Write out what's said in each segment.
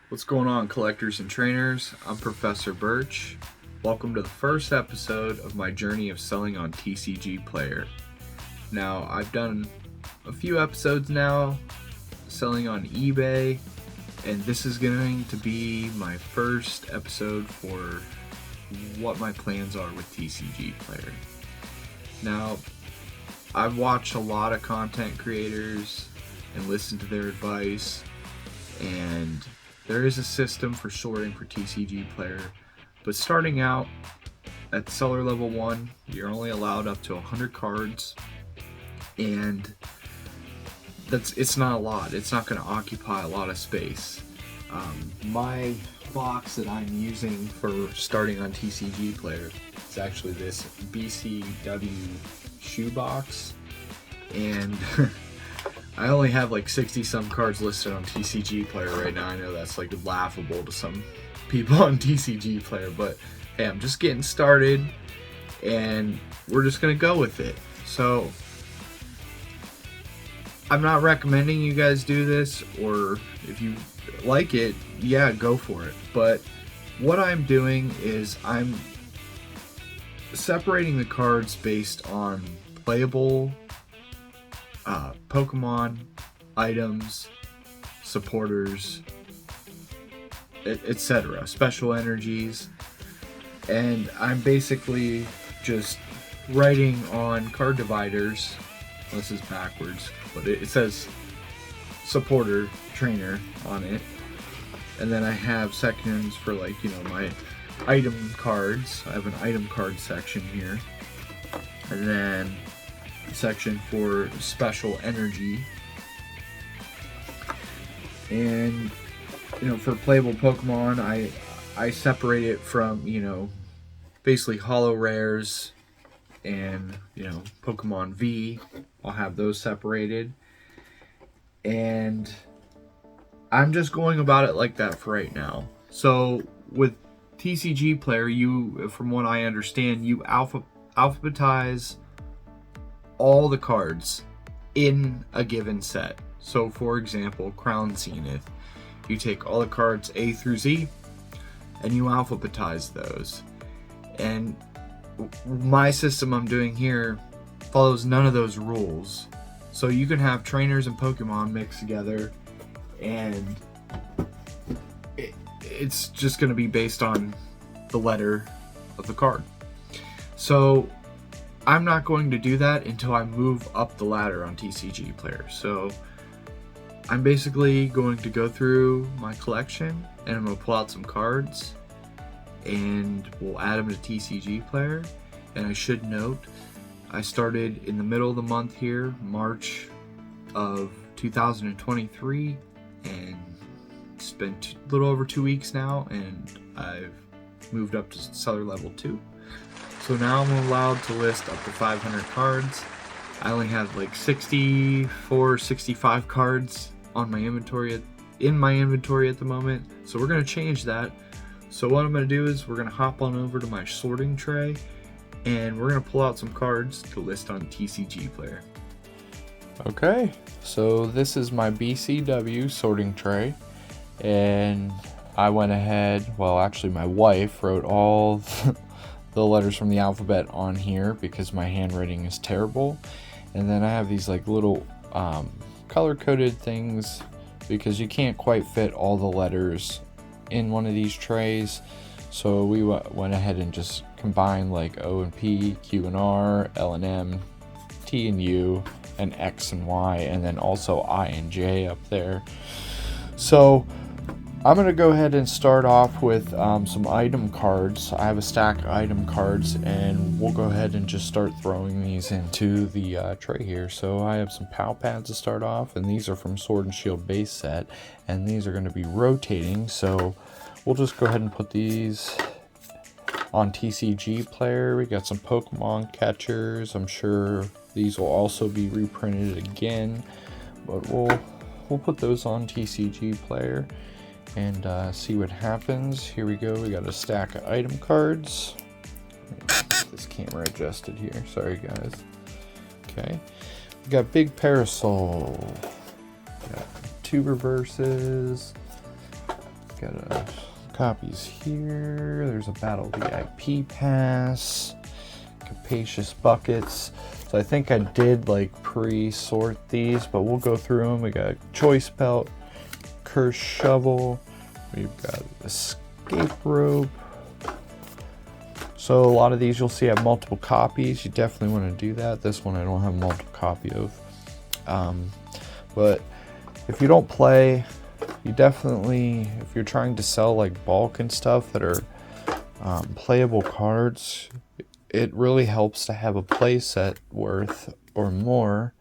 What's going on, collectors and trainers? I'm Professor Burch. Welcome to the first episode of my journey of selling on TCG Player. Now, I've done a few episodes now selling on eBay, and this is going to be my first episode for what my plans are with TCG Player. Now, I've watched a lot of content creators and listened to their advice, and there is a system for sorting for TCG Player, but starting out at seller level 1, you're only allowed up to 100 cards, and it's not a lot. It's not going to occupy a lot of space. My box that I'm using for starting on TCG Player is actually this BCW shoebox, and I only have like 60 some cards listed on TCG Player right now. I know that's like laughable to some people on TCG Player, but hey, I'm just getting started and we're just gonna go with it. So I'm not recommending you guys do this, or if you like it, yeah, go for it. But what I'm doing is I'm separating the cards based on playable Pokemon, items, supporters, etc., special energies, and I'm basically just writing on card dividers. This is backwards, but it says supporter trainer on it, and then I have sections for, like, my item cards. I have an item card section here, and then section for special energy, and for playable Pokemon, I separate it from basically holo rares and Pokemon V. I'll have those separated, and I'm just going about it like that for right now. So with TCG Player, from what I understand, you alphabetize all the cards in a given set. So for example, Crown Zenith, you take all the cards A through Z and you alphabetize those. And my system I'm doing here follows none of those rules. So you can have trainers and Pokemon mixed together, and it's just going to be based on the letter of the card. So I'm not going to do that until I move up the ladder on TCG Player. So I'm basically going to go through my collection and I'm going to pull out some cards and we'll add them to TCG Player. And I should note, I started in the middle of the month here, March of 2023, and it's been a little over 2 weeks now, and I've moved up to seller level 2. So now I'm allowed to list up to 500 cards. I only have like 64, 65 cards on my inventory in my inventory at the moment. So we're going to change that. So what I'm going to do is we're going to hop on over to my sorting tray, and we're going to pull out some cards to list on TCG Player. Okay, so this is my BCW sorting tray, and I went ahead, well, actually my wife wrote all the letters from the alphabet on here because my handwriting is terrible. And then I have these like little color-coded things because you can't quite fit all the letters in one of these trays. So we went ahead and just combined like O and P, Q and R, L and M, T and U, and X and Y, and then also I and J up there. So I'm going to go ahead and start off with some item cards. I have a stack of item cards, and we'll go ahead and just start throwing these into the tray here. So I have some POW pads to start off, and these are from Sword and Shield base set, and these are going to be rotating. So we'll just go ahead and put these on TCG Player. We got some Pokemon catchers. I'm sure these will also be reprinted again, but we'll put those on TCG Player and see what happens. Here we go. We got a stack of item cards. Get this camera adjusted here. Sorry, guys. Okay. We got Big Parasol. Got 2 reverses. got copies here. There's a Battle VIP pass, capacious buckets. So I think I did like pre-sort these, but we'll go through them. We got choice belt, curse shovel. We've got escape rope. So a lot of these you'll see have multiple copies. You definitely want to do that. This one I don't have multiple copy of. But if you don't play, you definitely, if you're trying to sell like bulk and stuff that are playable cards, it really helps to have a play set worth or more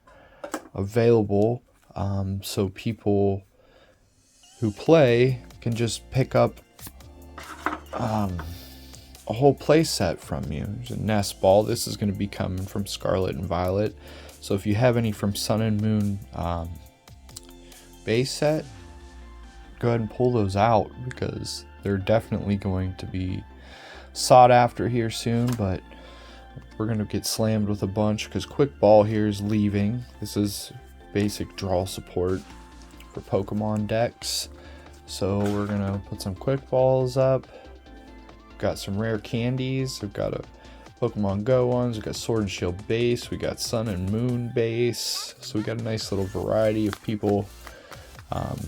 available, so people who play can just pick up a whole play set from you. There's a nest ball. This is going to be coming from Scarlet and Violet. So if you have any from Sun and Moon base set, go ahead and pull those out, because they're definitely going to be sought after here soon. But we're going to get slammed with a bunch because Quick Ball here is leaving. This is basic draw support for Pokemon decks. So we're going to put some Quick Balls up. Got some rare candies. We've got a Pokemon Go ones. We've got Sword and Shield base. We got Sun and Moon base. So we got a nice little variety of people on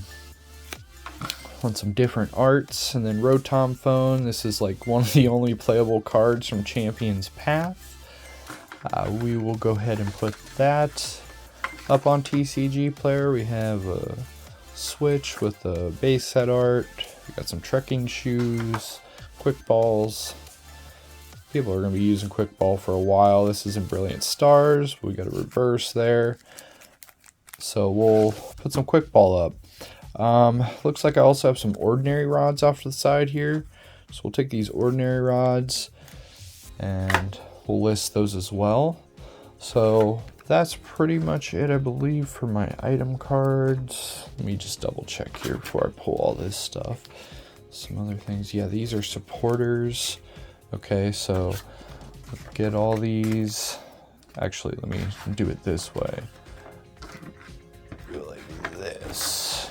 some different arts. And then Rotom Phone. This is like one of the only playable cards from Champion's Path. We will go ahead and put that up on TCG Player. We have a Switch with the base set art. We got some trekking shoes. Quick Balls. People are going to be using Quick Ball for a while. This is in Brilliant Stars. We got a reverse there. So we'll put some Quick Ball up. Looks like I also have some ordinary rods off to the side here. So we'll take these ordinary rods and we'll list those as well. So that's pretty much it, I believe, for my item cards. Let me just double check here before I pull all this stuff. Some other things. Yeah, these are supporters. Okay, so get all these. Actually, let me do it this way. Go like this.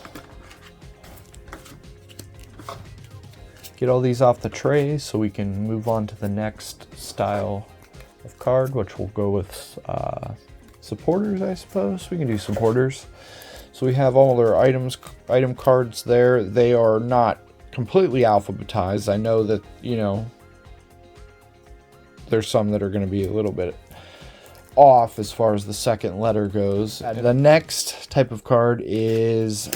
Get all these off the tray so we can move on to the next style of card, which will go with supporters, I suppose. We can do supporters. So we have all our item cards there. They are not completely alphabetized. I know that, you know, there's some that are going to be a little bit off as far as the second letter goes. The next type of card is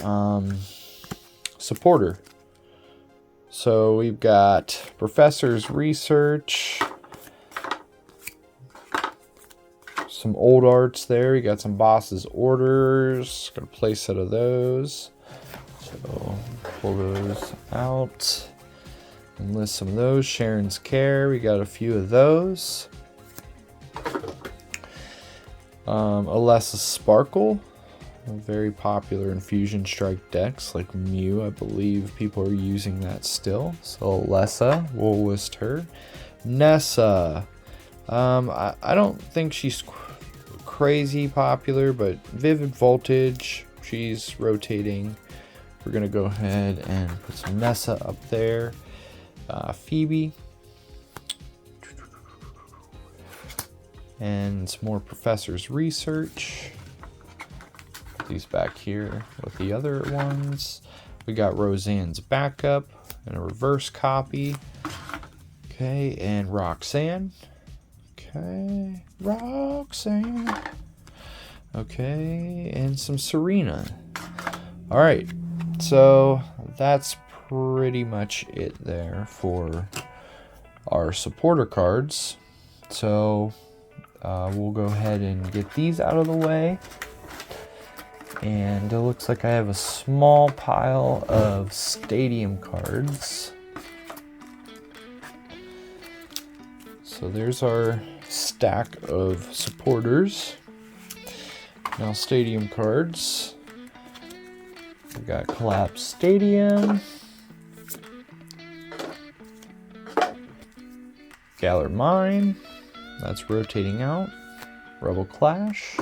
supporter. So we've got Professor's Research, some old arts there. You got some Boss's Orders, got a play set of those. So pull those out and list some of those. Sharon's Care, we got a few of those. Alessa's Sparkle, very popular in Fusion Strike decks like Mew. I believe people are using that still. So Alessa, we'll list her. Nessa, I don't think she's crazy popular, but Vivid Voltage, she's rotating. We're going to go ahead and put some Nessa up there. Phoebe. And some more Professor's Research. Put these back here with the other ones. We got Roseanne's Backup and a reverse copy. Okay, and Roxanne. Okay, Roxanne. Okay, and some Serena. All right. So that's pretty much it there for our supporter cards. So we'll go ahead and get these out of the way. And it looks like I have a small pile of stadium cards. So there's our stack of supporters. Now stadium cards. We got Collapse Stadium, Galler Mine, that's rotating out, Rebel Clash.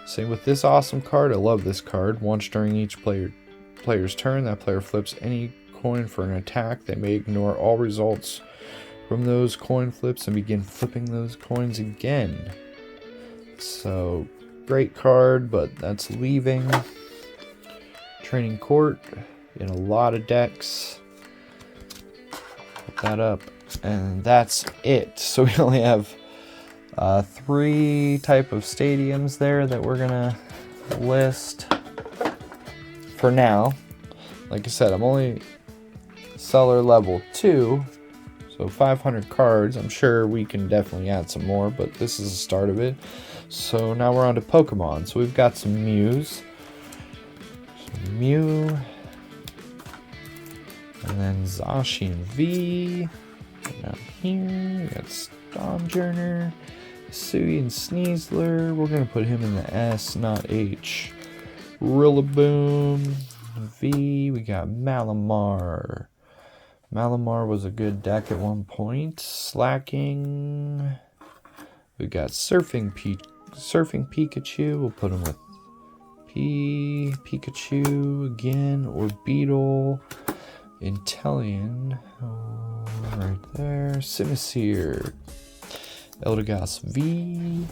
Same with this awesome card. I love this card. Once during each player player's turn, that player flips any coin for an attack. They may ignore all results from those coin flips and begin flipping those coins again. So, great card, but that's leaving. Training Court in a lot of decks. Put that up, and that's it. So we only have 3 type of stadiums there that we're gonna list for now. Like I said, I'm only seller level 2, so 500 cards. I'm sure we can definitely add some more, but this is the start of it. So now we're on to Pokemon. So we've got some Mews. Mew, and then Zacian V. Down here, we got Stormjourner, Sui and Sneasler. We're gonna put him in the S, not H. Rillaboom V. We got Malamar. Malamar was a good deck at one point. Slacking. We got Surfing Pikachu. We'll put him with Pikachu again, or Beetle. Inteleon, right there. Simisear. Eldegoss V.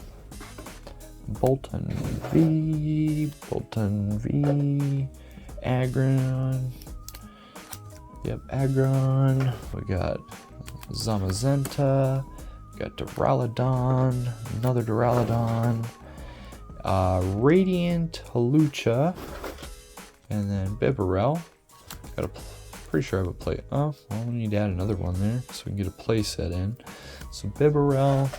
Bolton V. Aggron. Yep, Aggron. We got Zamazenta. We got Duraludon. Another Duraludon. Radiant Hawlucha, and then Bibarel. Pretty sure I have a play. Oh, well, we need to add another one there so we can get a play set in. So Bibarel,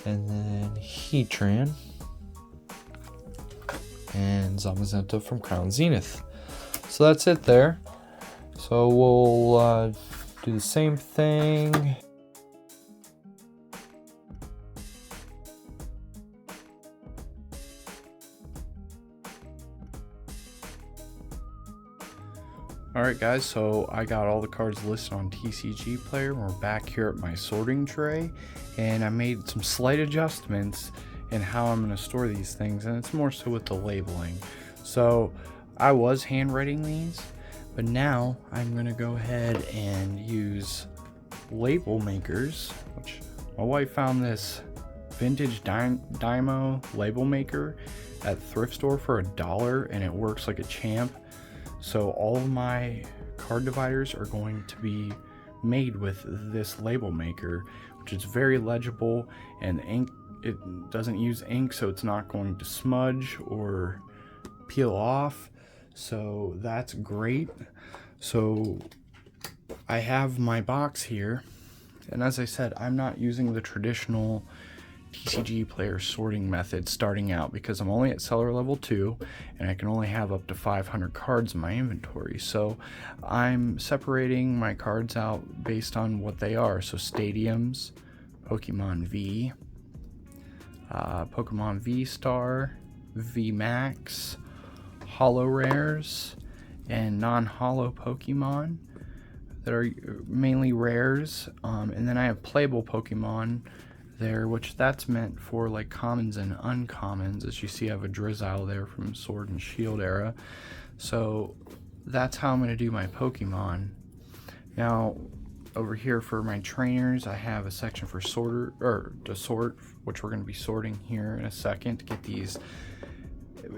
and then Heatran, and Zamazenta from Crown Zenith. So that's it there. So we'll do the same thing. Alright guys, so I got all the cards listed on TCG Player. We're back here at my sorting tray, and I made some slight adjustments in how I'm going to store these things, and it's more so with the labeling. So I was handwriting these, but now I'm going to go ahead and use label makers, which my wife found this vintage Dymo label maker at thrift store for $1, and it works like a champ. So all of my card dividers are going to be made with this label maker, which is very legible, and ink, it doesn't use ink, so it's not going to smudge or peel off. So that's great. So I have my box here, and as I said, I'm not using the traditional TCG Player sorting method starting out because I'm only at seller level 2 and I can only have up to 500 cards in my inventory. So I'm separating my cards out based on what they are. So stadiums, Pokemon V, Pokemon V Star, V Max, holo rares, and non-holo Pokemon that are mainly rares. And then I have playable Pokemon there, which that's meant for like commons and uncommons. As you see, I have a Drizzile there from Sword and Shield era. So that's how I'm going to do my Pokemon. Now over here for my trainers, I have a section for sorter, or to sort, which we're going to be sorting here in a second to get these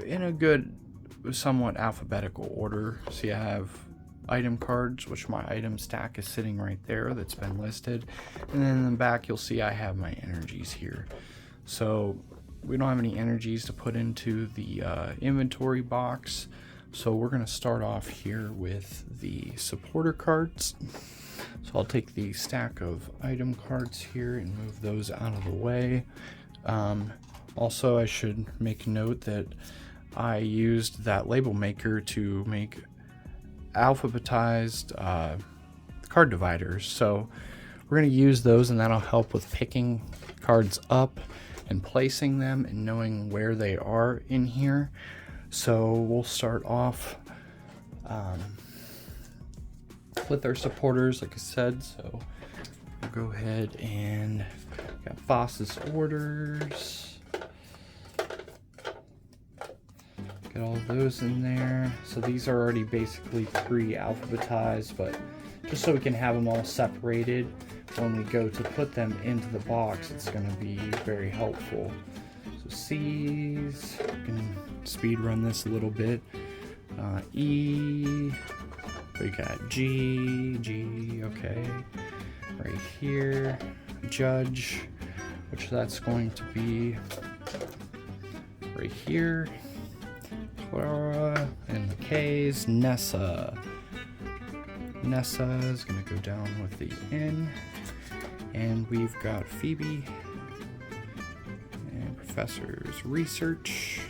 in a good somewhat alphabetical order. See, I have item cards, which my item stack is sitting right there that's been listed, and then in the back you'll see I have my energies here. So we don't have any energies to put into the inventory box, so we're going to start off here with the supporter cards. So I'll take the stack of item cards here and move those out of the way. Also, I should make note that I used that label maker to make alphabetized card dividers, so we're going to use those, and that'll help with picking cards up and placing them and knowing where they are in here. So we'll start off with our supporters, like I said. So we'll go ahead and got Boss's Orders, Get all those in there. So these are already basically pre-alphabetized, but just so we can have them all separated when we go to put them into the box, it's going to be very helpful. So C's, we can speed run this a little bit. E, we got G, okay. Right here, Judge, which that's going to be right here. Clara, and the K's, Nessa. Nessa is going to go down with the N. And we've got Phoebe and Professor's Research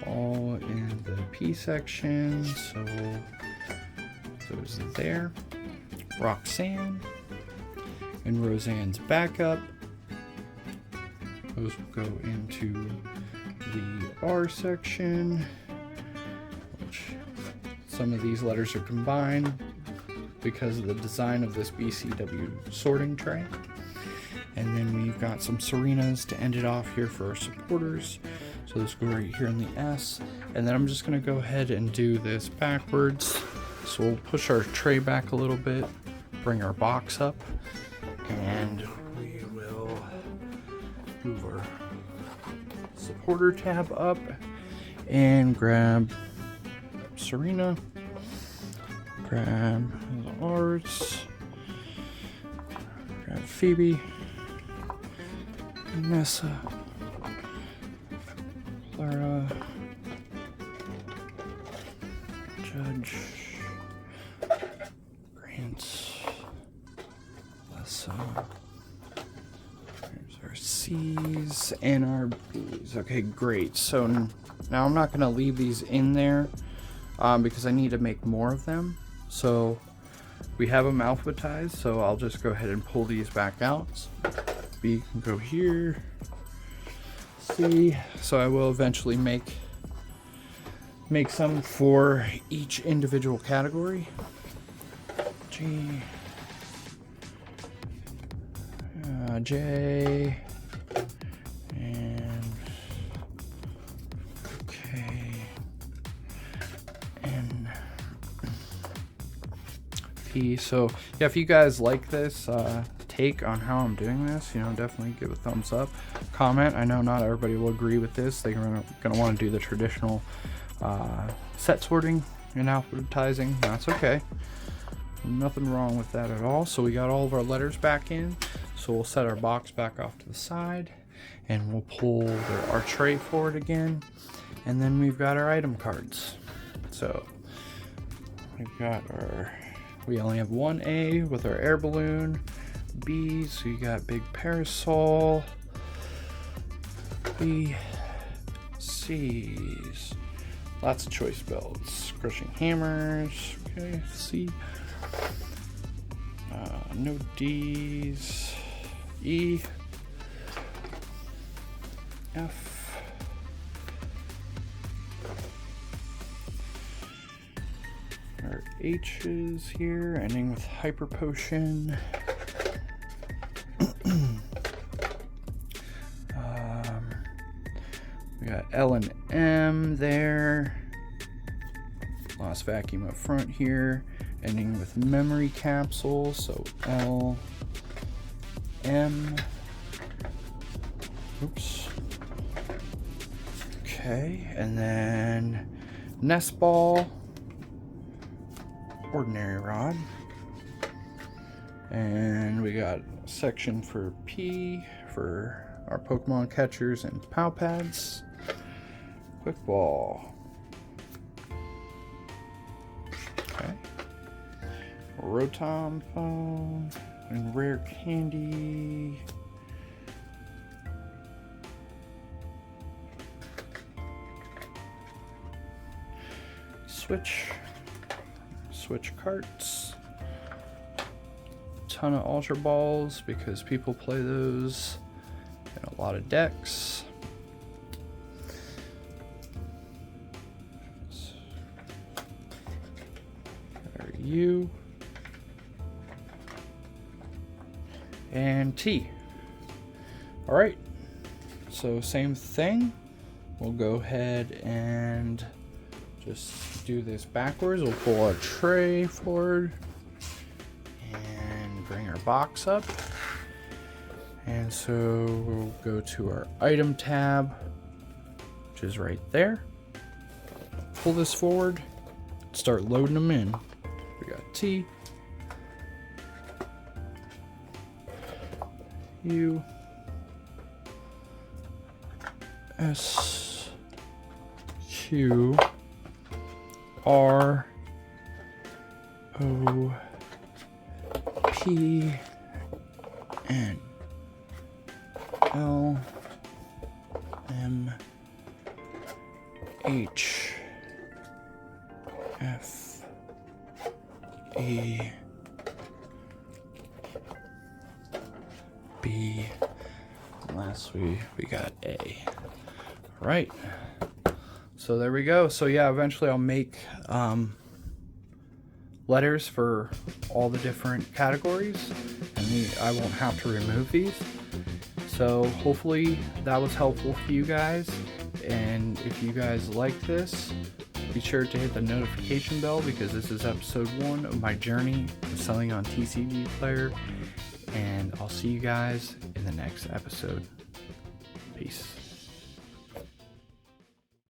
all in the P section. So those there. Roxanne and Roseanne's backup. Those will go into the R section, which some of these letters are combined because of the design of this BCW sorting tray. And then we've got some Serenas to end it off here for our supporters. So this will go right here in the S. And then I'm just going to go ahead and do this backwards. So we'll push our tray back a little bit, bring our box up, and we will move our supporter tab up and grab Serena, grab the R's, grab Phoebe, Nessa, Clara, Judge, Grant, Lessa. Here's our C's and our B's. Okay, great. So now I'm not going to leave these in there because I need to make more of them. So we have them alphabetized, so I'll just go ahead and pull these back out. B can go here. C. So I will eventually make some for each individual category. G, J, and K, N, P. So yeah, if you guys like this take on how I'm doing this, you know, definitely give a thumbs up, comment. I know not everybody will agree with this. They're gonna want to do the traditional set sorting and alphabetizing. That's okay. Nothing wrong with that at all. So we got all of our letters back in. So we'll set our box back off to the side and we'll pull our tray forward again. And then we've got our item cards. So we only have one A with our air balloon. B, so you got big parasol. B, C's. Lots of choice belts. Crushing hammers. Okay, C. No D's. E. F. Our H's here, ending with hyper potion. We got L and M there. Lost vacuum up front here, ending with memory capsule. So L, M. Oops. Okay, and then nest ball, ordinary rod, and we got a section for P for our Pokemon catchers and POW pads. Quick ball. Okay. Rotom phone and rare candy. Switch carts. Ton of Ultra Balls because people play those in a lot of decks. There U and T. All right, so same thing. we'll go ahead and just do this backwards. We'll pull our tray forward and bring our box up. And so we'll go to our item tab, which is right there. Pull this forward, start loading them in. We got T, U, S, Q, R, O, P, N, L, M, H, F, E, B, and lastly we got A. All right, so there we go. So yeah, eventually I'll make letters for all the different categories, and I won't have to remove these. So hopefully that was helpful for you guys, and if you guys like this, be sure to hit the notification bell, because this is episode 1 of my journey of selling on TCG Player, and I'll see you guys in the next episode. Peace.